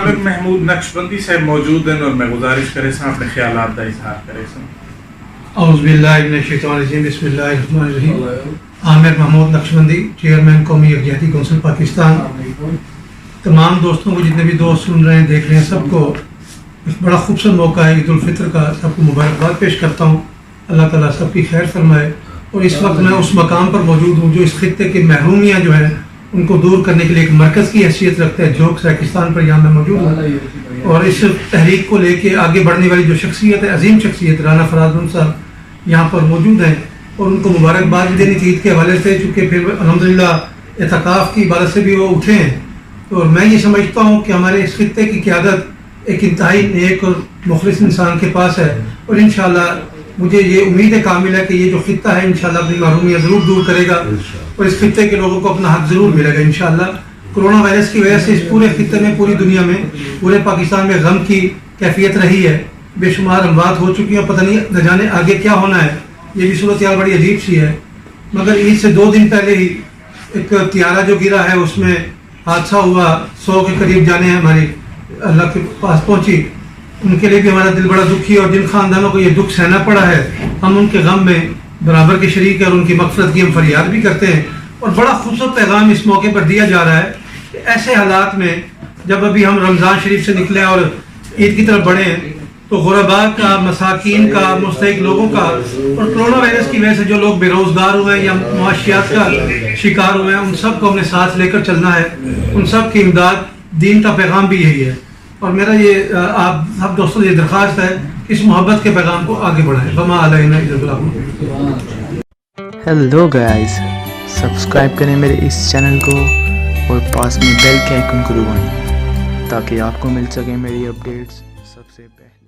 عامر محمود نقشبندی صاحب موجود ہیں اور میں گزارش کرے سا اپنے خیالات کا اظہار کرے سا. اعوذ باللہ من الشیطان الرجیم بسم اللہ الرحمن الرحیم. عامر محمود نقشبندی، چیئرمین قومی یکجہتی کونسل پاکستان. تمام دوستوں کو، جتنے بھی دوست سن رہے ہیں دیکھ رہے ہیں، سب کو ایک بڑا خوبصورت موقع ہے عید الفطر کا. سب کو مبارکباد پیش کرتا ہوں. اللہ تعالیٰ سب کی خیر فرمائے. اور اس وقت میں اس مقام پر موجود ہوں جو اس خطے کی محرومیاں جو ہیں ان کو دور کرنے کے لیے ایک مرکز کی حیثیت رکھتا ہے. جوک ساکستان پر یہاں میں موجود ہوں اور اس تحریک کو لے کے آگے بڑھنے والی جو شخصیت ہے، عظیم شخصیت رانا فرازمند صاحب یہاں پر موجود ہیں اور ان کو مبارکباد بھی دینی تھی عید کے حوالے سے، چونکہ پھر الحمدللہ اعتکاف کی عبادت سے بھی وہ اٹھے ہیں. اور میں یہ سمجھتا ہوں کہ ہمارے اس خطے کی قیادت ایک انتہائی نیک اور مخلص انسان کے پاس ہے اور انشاءاللہ مجھے یہ امید کامل ہے کہ یہ جو خطہ ہے انشاءاللہ اپنی محرومیاں ضرور دور کرے گا اور اس خطے کے لوگوں کو اپنا حق ضرور ملے گا انشاءاللہ. کرونا وائرس کی وجہ سے اس پورے خطے میں، پوری دنیا میں، پورے پاکستان میں غم کی کیفیت رہی ہے. بے شمار اموات ہو چکی ہیں، پتہ نہیں نہ جانے آگے کیا ہونا ہے. یہ بھی صورتحال بڑی عجیب سی ہے. مگر عید سے 2 دن پہلے ہی ایک طیارہ جو گرا ہے اس میں حادثہ ہوا، 100 کے قریب جانیں ہماری اللہ کے پاس پہنچی. ان کے لیے بھی ہمارا دل بڑا دکھی ہے اور جن خاندانوں کو یہ دکھ سہنا پڑا ہے ہم ان کے غم میں برابر کے شریک ہیں اور ان کی مغفرت کی ہم فریاد بھی کرتے ہیں. اور بڑا خوبصورت پیغام اس موقع پر دیا جا رہا ہے کہ ایسے حالات میں جب ابھی ہم رمضان شریف سے نکلے اور عید کی طرف بڑھے ہیں تو غرباء کا، مساکین کا، مستحق لوگوں کا اور کرونا وائرس کی وجہ سے جو لوگ بے روزگار ہوئے ہیں یا معاشیات کا شکار ہوئے ہیں ان سب کو ہم نے ساتھ لے کر چلنا ہے. ان سب کی امداد، دین کا پیغام بھی یہی ہے. اور میرا یہ آپ سب دوستوں سے یہ درخواست ہے کہ اس محبت کے پیغام کو آگے بڑھائیں. وما علینا الا البلاغ. ہیلو گائز، سبسکرائب کریں میرے اس چینل کو اور پاس میں بیل کے آئیکن کو دبائیں تاکہ آپ کو مل سکیں میری اپڈیٹس سب سے پہلے.